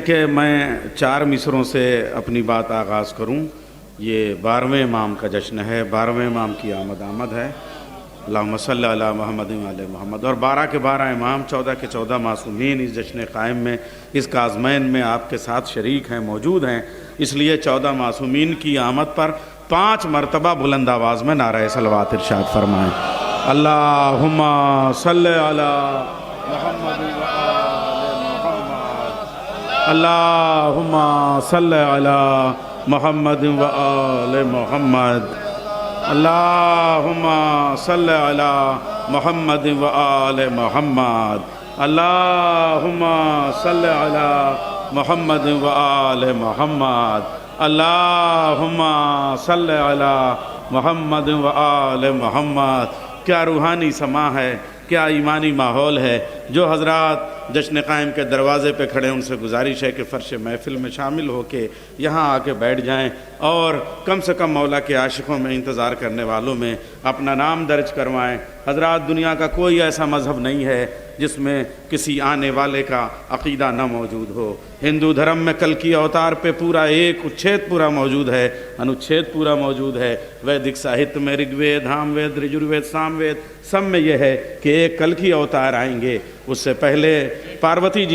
کہ میں 4 مصروں سے اپنی بات آغاز کروں۔ یہ 12ویں امام کا جشن ہے، 12ویں امام کی آمد ہے۔ اللہم صلی علی محمد وعلی محمد۔ اور 12 کے 12 امام، 14 کے 14 معصومین اس جشن قائم میں، اس کازمین میں آپ کے ساتھ شریک ہیں، موجود ہیں۔ اس لیے 14 معصومین کی آمد پر 5 مرتبہ بلند آواز میں نعرہ صلوات ارشاد فرمائیں۔ اللہم صلی علی محمد اللہم صلی علی محمد وآل محمد۔ اللہم صلی علی محمد وآل محمد۔ اللہم صلی علی محمد وآل محمد۔ اللہم صلی علی محمد وآل محمد۔ کیا روحانی سما ہے، کیا ایمانی ماحول ہے۔ جو حضرات جشن قائم کے دروازے پہ کھڑے ان سے گزارش ہے کہ فرش محفل میں شامل ہو کے یہاں آ کے بیٹھ جائیں اور کم سے کم مولا کے عاشقوں میں، انتظار کرنے والوں میں اپنا نام درج کروائیں۔ حضرات، دنیا کا کوئی ایسا مذہب نہیں ہے جس میں کسی آنے والے کا عقیدہ نہ موجود ہو۔ ہندو دھرم میں کل کی اوتار پہ پورا ایک اچھید پورا موجود ہے، انوچھید پورا موجود ہے۔ ویدک ساہتیہ میں رگ وید، دھام وید، یجروید، سام وید، سب میں یہ ہے کہ ایک کل کی اوتار آئیں گے۔ اس سے پہلے پاروتی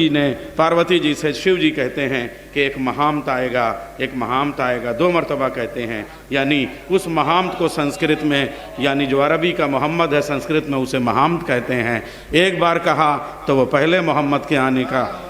جی سے شیو جی کہتے ہیں کہ ایک مہامت آئے گا، ایک مہامت آئے گا، 2 مرتبہ کہتے ہیں۔ یعنی اس مہامت کو سنسکرت میں، یعنی جو عربی کا محمد ہے سنسکرت میں اسے مہامت کہتے ہیں۔ ایک بار کہا تو وہ پہلے محمد کے آنے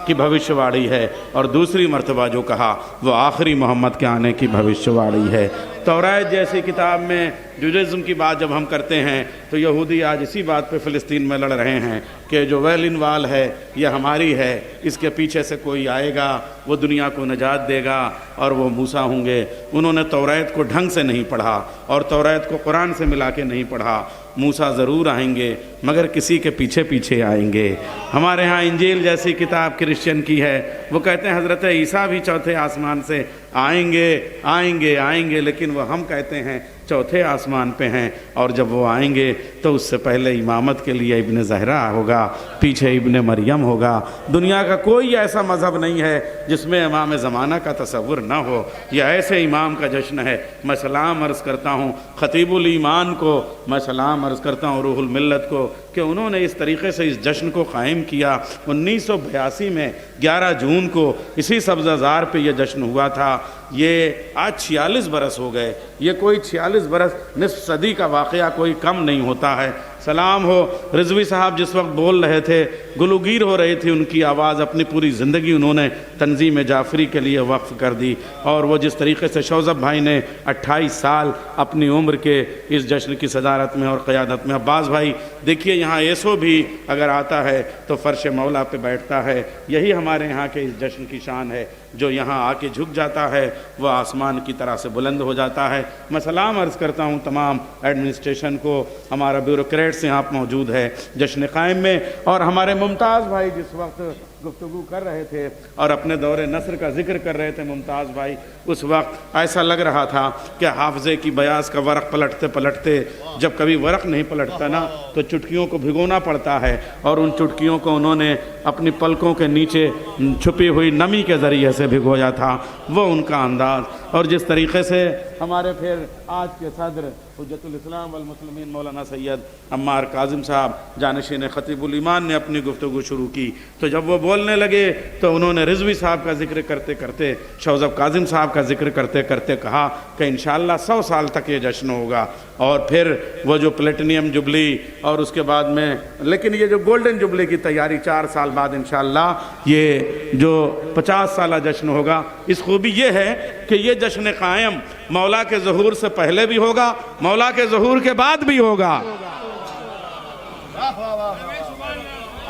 کی بھوشیہ واڑی ہے، اور دوسری مرتبہ جو کہا وہ آخری محمد کے آنے کی بھوشیہ واڑی ہے۔ توریت جیسی کتاب میں جوڈائزم کی بات جب ہم کرتے ہیں تو یہودی آج اسی بات پہ فلسطین میں لڑ رہے ہیں کہ جو ویلن وال ہے یہ ہماری ہے، اس کے پیچھے سے کوئی آئے گا، وہ دنیا کو نجات دے گا اور وہ موسیٰ ہوں گے۔ انہوں نے توریت کو ڈھنگ سے نہیں پڑھا اور توریت کو قرآن سے ملا کے نہیں پڑھا۔ موسیٰ ضرور آئیں گے مگر کسی کے پیچھے پیچھے آئیں گے۔ ہمارے ہاں انجیل جیسی کتاب کرسچن کی ہے، وہ کہتے ہیں حضرت عیسیٰ بھی 4تھے آسمان سے آئیں گے، لیکن وہ ہم کہتے ہیں 4تھے آسمان پہ ہیں، اور جب وہ آئیں گے تو اس سے پہلے امامت کے لیے ابن زہرا ہوگا، پیچھے ابن مریم ہوگا۔ دنیا کا کوئی ایسا مذہب نہیں ہے جس میں امام زمانہ کا تصور نہ ہو۔ یہ ایسے امام کا جشن ہے۔ میں سلام عرض کرتا ہوں خطیب الایمان کو، میں سلام عرض کرتا ہوں روح الملت کو کہ انہوں نے اس طریقے سے اس جشن کو قائم کیا۔ 1982 میں 11 جون کو اسی سبزہ زار پہ یہ جشن ہوا تھا۔ یہ آج 46 برس ہو گئے۔ یہ کوئی 46 برس، نصف صدی کا واقعہ کوئی کم نہیں ہوتا ہے۔ سلام ہو رضوی صاحب جس وقت بول رہے تھے، گلوگیر ہو رہی تھی ان کی آواز، اپنی پوری زندگی انہوں نے تنظیم جعفری کے لیے وقف کر دی، اور وہ جس طریقے سے شوذب بھائی نے 28 سال اپنی عمر کے اس جشن کی صدارت میں اور قیادت میں۔ عباس بھائی دیکھیے یہاں ایسو بھی اگر آتا ہے تو فرش مولا پہ بیٹھتا ہے۔ یہی ہمارے یہاں کے اس جشن کی شان ہے، جو یہاں آ کے جھک جاتا ہے وہ آسمان کی طرح سے بلند ہو جاتا ہے۔ میں سلام عرض کرتا ہوں تمام ایڈمنسٹریشن کو، ہمارا بیوروکریٹس یہاں موجود ہے جشن قائم میں، اور ہمارے ممتاز بھائی جس وقت گفتگو کر رہے تھے اور اپنے دور نثر کا ذکر کر رہے تھے ممتاز بھائی، اس وقت ایسا لگ رہا تھا کہ حافظے کی بیاض کا ورق پلٹتے جب کبھی ورق نہیں پلٹتا نا تو چٹکیوں کو بھگونا پڑتا ہے، اور ان چٹکیوں کو انہوں نے اپنی پلکوں کے نیچے چھپی ہوئی نمی کے ذریعے سے بھگویا تھا۔ وہ ان کا انداز، اور جس طریقے سے ہمارے پھر آج کے صدر حجت الاسلام والمسلمین مولانا سید عمار کاظم صاحب جانشین خطیب الایمان نے اپنی گفتگو شروع کی، تو جب وہ بولنے لگے تو انہوں نے رضوی صاحب کا ذکر کرتے کرتے، شوذب کاظم صاحب کا ذکر کرتے کرتے کہا کہ انشاءاللہ 100 سال تک یہ جشن ہوگا، اور پھر وہ جو پلیٹینیم جبلی اور اس کے بعد میں، لیکن یہ جو گولڈن جبلی کی تیاری 4 سال بعد انشاءاللہ یہ جو 50 سالہ جشن ہوگا۔ اس خوبی یہ ہے کہ یہ جشن قائم مولا کے ظہور سے پہلے بھی ہوگا، مولا کے ظہور کے بعد بھی ہوگا۔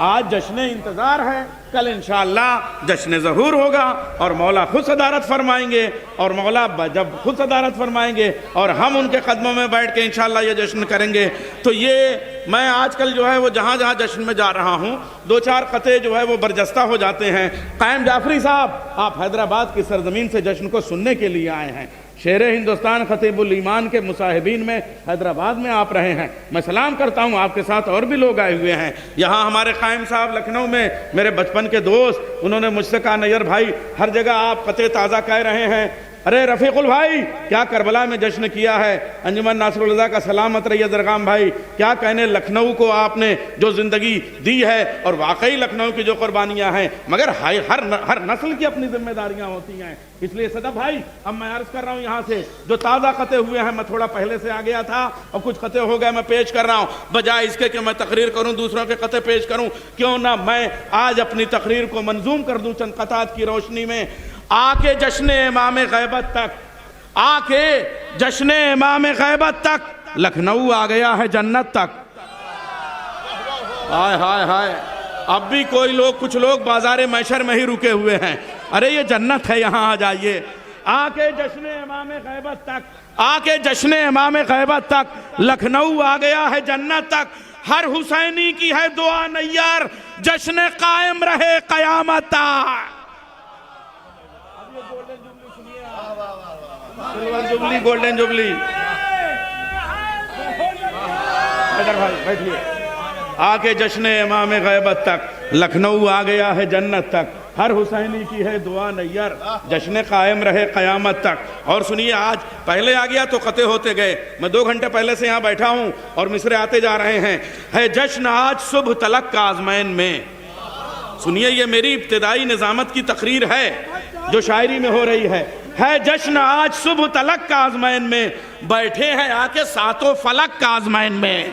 آج جشن انتظار ہے، کل انشاءاللہ جشن ظہور ہوگا، اور مولا خود صدارت فرمائیں گے، اور مولا جب خود صدارت فرمائیں گے اور ہم ان کے قدموں میں بیٹھ کے انشاءاللہ یہ جشن کریں گے۔ تو یہ میں آج کل جو ہے وہ جہاں جہاں جشن میں جا رہا ہوں 2-4 قطعے جو ہے وہ برجستہ ہو جاتے ہیں۔ قائم جعفری صاحب، آپ حیدرآباد کی سرزمین سے جشن کو سننے کے لیے آئے ہیں، شیر ہندوستان خطیب الایمان کے مصاحبین میں حیدرآباد میں آپ رہے ہیں. میں سلام کرتا ہوں. آپ کے ساتھ اور بھی لوگ آئے ہوئے ہیں. یہاں ہمارے قائم صاحب لکھنؤ میں میرے بچپن کے دوست, انہوں نے مجھ سے کہا نیئر بھائی ہر جگہ آپ قطع تازہ کہہ رہے ہیں, ارے رفیق البھائی کیا کربلا میں جشن کیا ہے. انجمن ناصر اللہ کا سلامت رہیے درغام بھائی, کیا کہنے لکھنؤ کو آپ نے جو زندگی دی ہے, اور واقعی لکھنؤ کی جو قربانیاں ہیں, مگر ہر نسل کی اپنی ذمہ داریاں ہوتی ہیں. اس لیے صدف بھائی اب میں عرض کر رہا ہوں یہاں سے جو تازہ قطع ہوئے ہیں, میں تھوڑا پہلے سے آ گیا تھا اور کچھ قطع ہو گئے, میں پیش کر رہا ہوں. بجائے اس کے کہ میں تقریر کروں دوسروں کے قطع پیش کروں, کیوں نہ میں آج اپنی تقریر کو منظوم کر دوں چند قطعات کی روشنی میں. آ کے جشن امام غیبت تک, آ کے جشن امام غیبت تک, لکھنؤ آ گیا ہے جنت تک. ہائے ہائے ہائے, اب بھی کوئی لوگ کچھ لوگ بازار محشر میں ہی رکے ہوئے ہیں. ارے یہ جنت ہے, یہاں آ جائیے. آ کے جشن امام غیبت تک, آ کے جشن امام غیبت تک, لکھنؤ آ گیا ہے جنت تک. ہر حسینی کی ہے دعا نیار, جشن قائم رہے قیامت تک. جبلی گولڈن جبلی, ادھر بھائی بیٹھیے. آ کے جشن امام غیبت تک, لکھنؤ آ گیا ہے جنت تک. ہر حسینی کی ہے دعا نیار, جشن قائم رہے قیامت تک. اور سنیے, آج پہلے آ گیا تو قطع ہوتے گئے, میں 2 گھنٹے پہلے سے یہاں بیٹھا ہوں اور مصرے آتے جا رہے ہیں. ہے جشن آج صبح تلک کا آزمین میں. سنیے, یہ میری ابتدائی نظامت کی تقریر ہے جو شاعری میں ہو رہی ہے. ہے جشن آج صبح تلک کا آزمین میں, بیٹھے ہیں آ کے ساتوں فلک کا آزمین میں.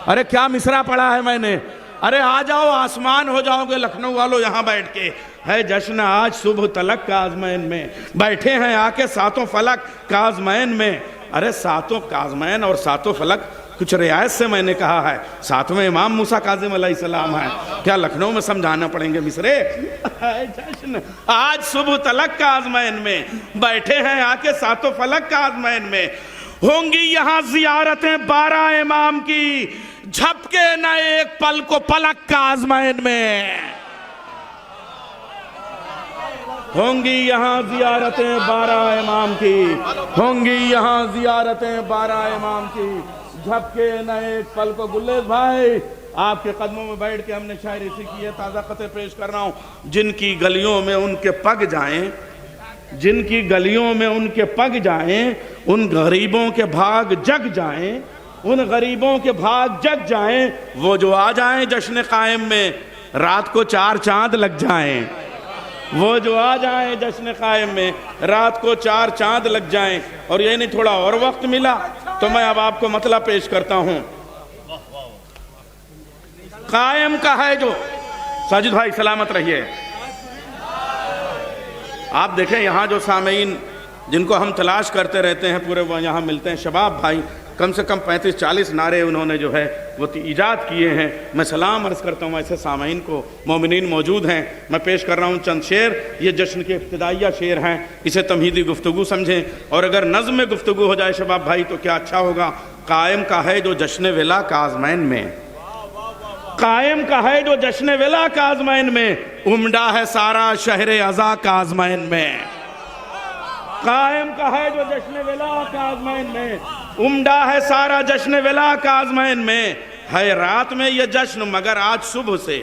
ارے کیا مصرع پڑھا ہے میں نے, ارے آ جاؤ آسمان ہو جاؤ گے لکھنؤ والو یہاں بیٹھ کے. ہے جشن آج صبح تلک کا آزمین میں, بیٹھے ہیں آ کے ساتوں فلک کا آزمین میں. ارے ساتوں کا آزمین اور ساتوں فلک کچھ رعایت سے میں نے کہا ہے. ساتویں امام موسیٰ کاظم علیہ السلام ہے, کیا لکھنؤ میں سمجھانا پڑیں گے مصرے. جشن آج صبح تلک کا آزمین میں, بیٹھے ہیں آ کے ساتوں فلک کا آزمین میں. ہوں گی یہاں زیارتیں 12 امام کی, جھپکے نہ ایک پل کو پلک کا آزمین میں. ہوں گی یہاں زیارتیں 12 امام کی, ہوں گی یہاں زیارتیں 12 امام کی, جھپکے نہ ایک پل کو. گلیز بھائی آپ کے قدموں میں بیٹھ کے ہم نے شاعری سیکھی ہے, تازہ قطع پیش کر رہا ہوں. جن کی گلیوں میں ان کے پگ جائیں, جن کی گلیوں میں ان کے پگ جائیں, ان غریبوں کے بھاگ جگ جائیں, ان غریبوں کے بھاگ جگ جائیں. وہ جو آ جائیں جشن قائم میں, رات کو 4 چاند لگ جائیں. وہ جو آ جائیں جشن قائم میں, رات کو 4 چاند لگ جائیں. اور یہ نہیں تھوڑا اور وقت ملا تو میں اب آپ کو مطلب پیش کرتا ہوں. قائم کا ہے جو, ساجد بھائی سلامت رہیے. آپ دیکھیں یہاں جو سامعین جن کو ہم تلاش کرتے رہتے ہیں پورے وہ یہاں ملتے ہیں. شباب بھائی کم سے کم 35-40 نعرے انہوں نے جو ہے وہ ایجاد کیے ہیں. میں سلام عرض کرتا ہوں ایسے سامعین کو. مومنین موجود ہیں, میں پیش کر رہا ہوں چند شعر. یہ جشن کے ابتدائیہ شعر ہیں, اسے تمہیدی گفتگو سمجھیں, اور اگر نظم میں گفتگو ہو جائے شباب بھائی تو کیا اچھا ہوگا. قائم کا ہے جو جشن ولا کا آزمین میں, قائم کا ہے جو جشن ولا کا آزمین میں, امڈا ہے سارا شہر عزا کا آزمین میں. قائم کا ہے جو جشن ولا کا آزمین میں, امڈا ہے سارا جشن ولا کا آزمین میں. ہے رات میں یہ جشن مگر آج صبح سے,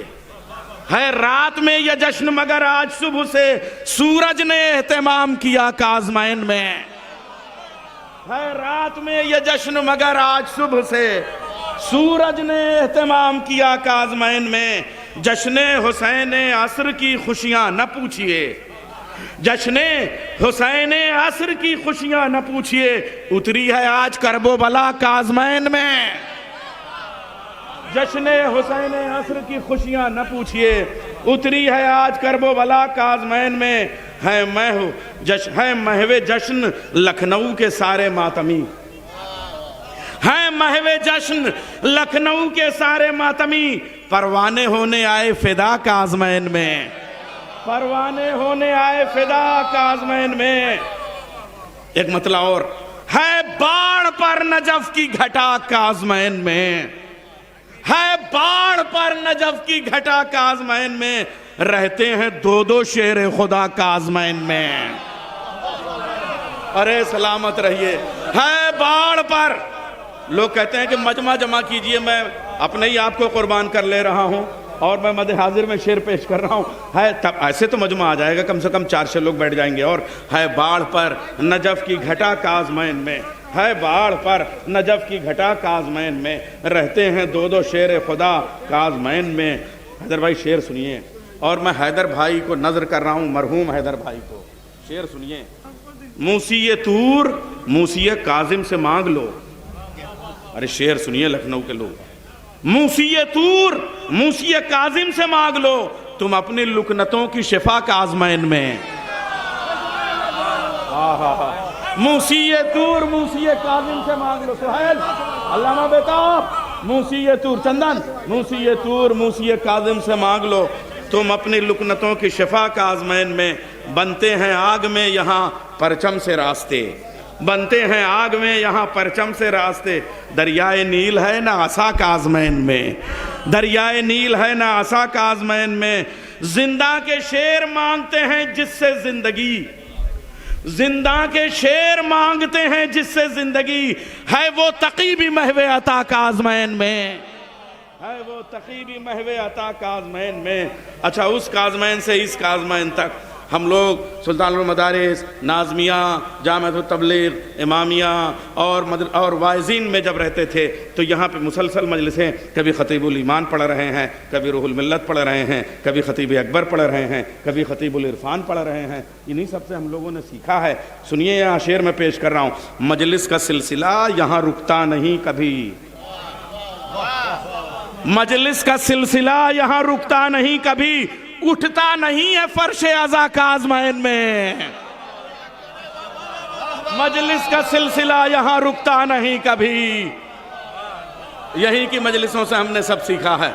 ہے رات میں یہ جشن مگر آج صبح سے, سورج نے اہتمام کیا کا آزمین میں. ہے رات میں یہ جشن مگر آج صبح سے, سورج نے اہتمام کیا کا آزمین میں. جشن حسین عصر کی خوشیاں نہ پوچھئے, جشن حسین عصر کی خوشیاں نہ پوچھئے, اتری ہے آج کرب و بلا کا آزمین میں. جشن حسین عصر کی خوشیاں نہ پوچھئے, اتری ہے آج کرب و بلا کا آزمین میں. ہے محو جشن لکھنؤ کے سارے ماتمی, ہے محو جشن لکھنؤ کے سارے ماتمی, پروانے ہونے آئے فدا کا آزمین میں, پروانے ہونے آئے فدا کا آزمین میں. ایک مطلع اور ہے, باڑ پر نجف کی گھٹا کا آزمین میں, ہے باڑ پر نجف کی گھٹا کا آزمین میں, رہتے ہیں 2 شیر خدا کا آزمین میں. ارے سلامت رہیے. ہے باڑ پر. لوگ کہتے ہیں کہ مجمع جمع کیجئے. میں اپنے ہی آپ کو قربان کر لے رہا ہوں اور میں مد حاضر میں شعر پیش کر رہا ہوں. ہے تب ایسے تو مجمع آ جائے گا, کم سے کم 400 لوگ بیٹھ جائیں گے. اور ہے باڑ پر نجف کی گھٹا کازمین میں, ہے باڑ پر نجف کی گھٹا کازمین میں, رہتے ہیں دو دو شیر خدا کازمین میں. حیدر بھائی شعر سنیے. اور میں حیدر بھائی کو نظر کر رہا ہوں, مرحوم حیدر بھائی کو. شعر سنیے. موسی طور موسی کاظم سے مانگ لو. ارے شعر سنیے لکھنؤ کے لوگ. موسی طور موسی کاظم سے مانگ لو, تم اپنی لکنتوں کی شفا کازمین میں. موسی طور موسی کاظم سے مانگ لو. سہیل علامہ بیتاب. موسی طور چندن. موسی طور موسی کاظم سے مانگ لو, تم اپنی لکنتوں کی شفا کازمین میں. بنتے ہیں آگ میں یہاں پرچم سے راستے, بنتے ہیں آگ میں یہاں پرچم سے راستے. دریائے نیل ہے نہ عصا کازمین میں, دریائے نیل ہے نہ عصا کازمین میں. زندہ کے شیر مانگتے ہیں جس سے زندگی, زندہ کے شیر مانگتے ہیں جس سے زندگی. ہے وہ تقی بھی محو عطا کازمین میں, ہے وہ تقی بھی محو عطا کازمین میں. اچھا اس کازمین سے اس کازمین تک ہم لوگ سلطان المدارس, ناظمیہ, جامعۃ التبلیغ, امامیہ اور واعظین میں جب رہتے تھے تو یہاں پہ مسلسل مجلسیں, کبھی خطیب الایمان پڑھ رہے ہیں, کبھی روح الملت پڑھ رہے ہیں, کبھی خطیب اکبر پڑھ رہے ہیں, کبھی خطیب العرفان پڑھ رہے ہیں. انہی سب سے ہم لوگوں نے سیکھا ہے. سنیے یہاں شعر میں پیش کر رہا ہوں. مجلس کا سلسلہ یہاں رکتا نہیں کبھی, مجلس کا سلسلہ یہاں رکتا نہیں کبھی. اٹھتا نہیں ہے فرش عزا کازمین میں, مجلس کا سلسلہ یہاں رکتا نہیں کبھی. یہی کی مجلسوں سے ہم نے سب سیکھا ہے.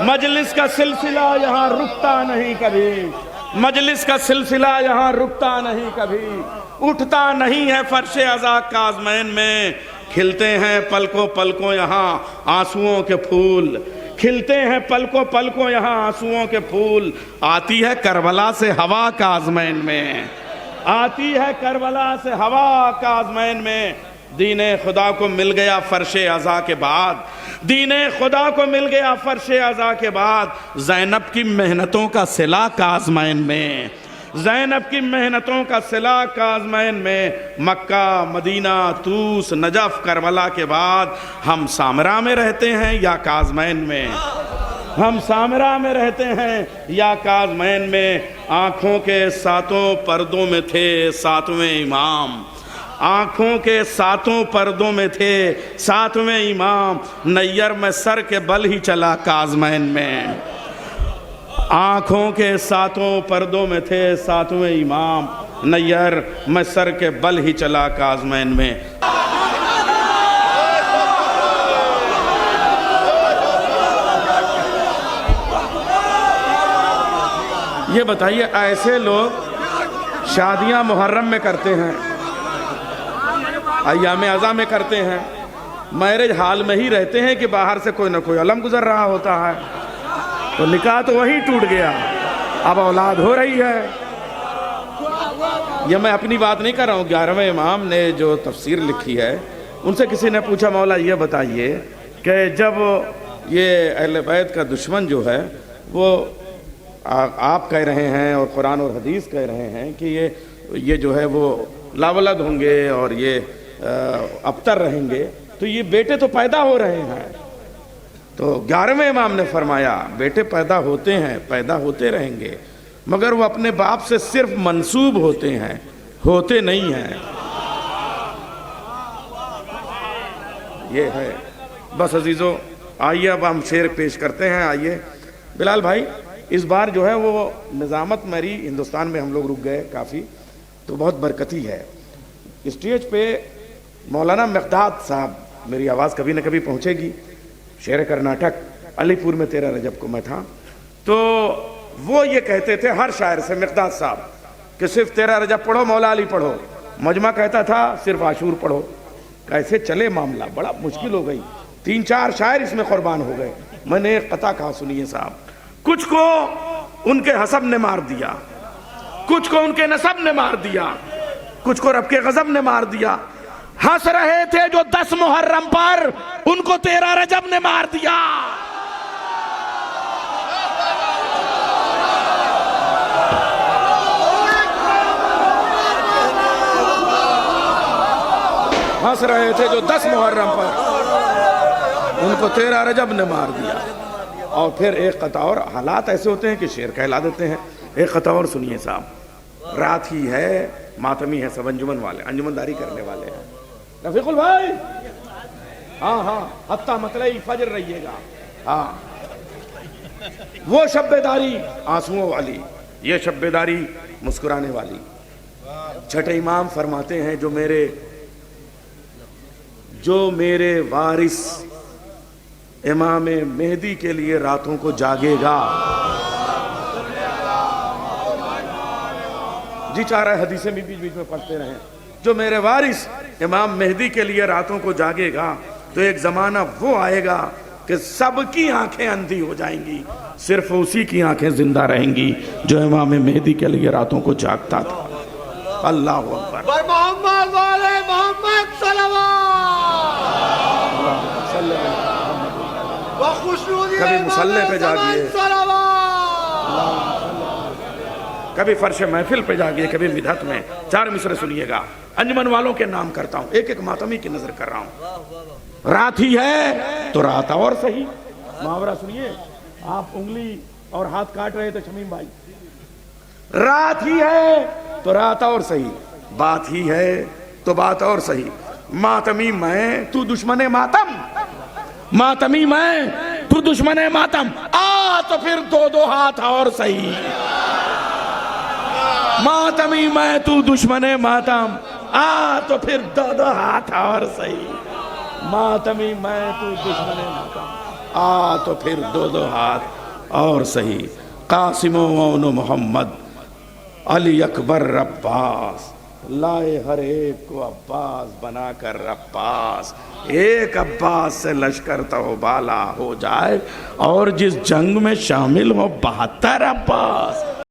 مجلس کا سلسلہ یہاں رکتا نہیں کبھی, مجلس کا سلسلہ یہاں رکتا نہیں کبھی. اٹھتا نہیں ہے فرش عزا کازمین میں. کھلتے ہیں پلکوں پلکوں یہاں آنسوؤں کے پھول, کھلتے ہیں پلکوں پلکوں یہاں آنسوؤں کے پھول. آتی ہے کربلا سے ہوا کازمین میں, آتی ہے کربلا سے ہوا کازمین میں. دین خدا کو مل گیا فرش عزا کے بعد, دین خدا کو مل گیا فرش عزا کے بعد. زینب کی محنتوں کا صلہ کازمین میں, زینب کی محنتوں کا صلہ کازمین میں. مکہ, مدینہ, طوس, نجف, کربلا کے بعد ہم سامرا میں رہتے ہیں یا کازمین میں, ہم سامرا میں رہتے ہیں یا کازمین میں. آنکھوں کے ساتوں پردوں میں تھے ساتویں امام, آنکھوں کے ساتوں پردوں میں تھے ساتویں امام. نیر میں سر کے بل ہی چلا کازمین میں, آنکھوں کے ساتوں پردوں میں تھے ساتویں امام. نیر میں سر کے بل ہی چلا کازمین میں. یہ بتائیے ایسے لوگ شادیاں محرم میں کرتے ہیں, ایام اعزاں میں کرتے ہیں, میرج ہال میں ہی رہتے ہیں کہ باہر سے کوئی نہ کوئی علم گزر رہا ہوتا ہے, تو نکاح تو وہیں ٹوٹ گیا, اب اولاد ہو رہی ہے. یہ میں اپنی بات نہیں کر رہا ہوں. 11ویں امام نے جو تفسیر لکھی ہے, ان سے کسی نے پوچھا مولا یہ بتائیے کہ جب یہ اہل بیت کا دشمن جو ہے وہ آپ کہہ رہے ہیں اور قرآن اور حدیث کہہ رہے ہیں کہ یہ جو ہے وہ لاولد ہوں گے اور یہ ابتر رہیں گے, تو یہ بیٹے تو پیدا ہو رہے ہیں. تو 11ویں امام نے فرمایا بیٹے پیدا ہوتے ہیں, پیدا ہوتے رہیں گے, مگر وہ اپنے باپ سے صرف منسوب ہوتے ہیں, ہوتے نہیں ہیں. یہ ہے. بس عزیزو آئیے اب ہم شعر پیش کرتے ہیں. آئیے بلال بھائی, اس بار جو ہے وہ نظامت میری ہندوستان میں ہم لوگ رک گئے کافی, تو بہت برکتی ہے. اسٹیج پہ مولانا مقداد صاحب, میری آواز کبھی نہ کبھی پہنچے گی, شہر کرناٹک, علی پور میں 13 رجب کو میں تھا. تو وہ یہ کہتے تھے ہر شاعر سے, مقداد صاحب, کہ صرف 13 رجب پڑھو, مولا علی پڑھو. مجمع کہتا تھا صرف عاشور پڑھو. کیسے چلے معاملہ, بڑا مشکل ہو گئی. 3-4 شاعر اس میں قربان ہو گئے. میں نے ایک قطع کہا, سنیے صاحب. کچھ کو ان کے حسب نے مار دیا, کچھ کو ان کے نسب نے مار دیا, کچھ کو رب کے غضب نے مار دیا. ہنس رہے تھے جو 10 محرم پر، ان کو 13 رجب نے مار دیا. ہنس رہے تھے جو 10 محرم پر، ان کو 13 رجب نے مار دیا. اور پھر ایک قطع اور، حالات ایسے ہوتے ہیں کہ شعر کہلا دیتے ہیں. ایک قطع اور سنیے صاحب. رات ہی ہے، ماتمی ہے سب انجمن والے، انجمن داری کرنے والے ہیں. رفیق البھائی، ہاں حتیٰ مطلع فجر رہیے گا. ہاں وہ شب بیداری آنسوؤں والی، یہ شب بیداری مسکرانے والی. چھٹے امام فرماتے ہیں جو میرے وارث امام مہدی کے لیے راتوں کو جاگے گا. جی چاہ رہا ہے حدیثیں بھی بیچ بیچ میں پڑھتے رہیں. جو میرے وارث امام مہدی کے لیے راتوں کو جاگے گا تو ایک زمانہ وہ آئے گا کہ سب کی آنکھیں اندھی ہو جائیں گی، صرف اسی کی آنکھیں زندہ رہیں گی جو امام مہدی کے لیے راتوں کو جاگتا تھا. اللہ اکبر. محمد والے محمد کبھی مصلے پہ جاگیے، کبھی فرش محفل پہ جاگیے، کبھی مدحت میں. 4 مصرے سنیے گا. انجمن والوں کے نام کرتا ہوں، ایک ایک ماتمی کی نظر کر رہا ہوں. رات ہی ہے تو رات اور صحیح. محاورہ سنیے. آپ انگلی اور ہاتھ کاٹ رہے تھے شمیم بھائی. رات ہی ہے تو رات اور صحیح، بات ہی ہے تو بات اور صحیح. ماتمی میں تو دشمن ماتم، ماتمی میں تو دشمن ماتم. آ تو پھر 2 ہاتھ اور صحیح. ماتمی میں تو دشمن ماتم، آ تو پھر 2 ہاتھ اور صحیح. ماتمی میں تو دشمن ماتم، آ تو پھر 2 ہاتھ اور صحیح. قاسم و محمد علی اکبر عباس، لائے ہر ایک کو عباس بنا کر عباس. ایک عباس سے لشکر تو بالا ہو جائے، اور جس جنگ میں شامل ہو 72 عباس.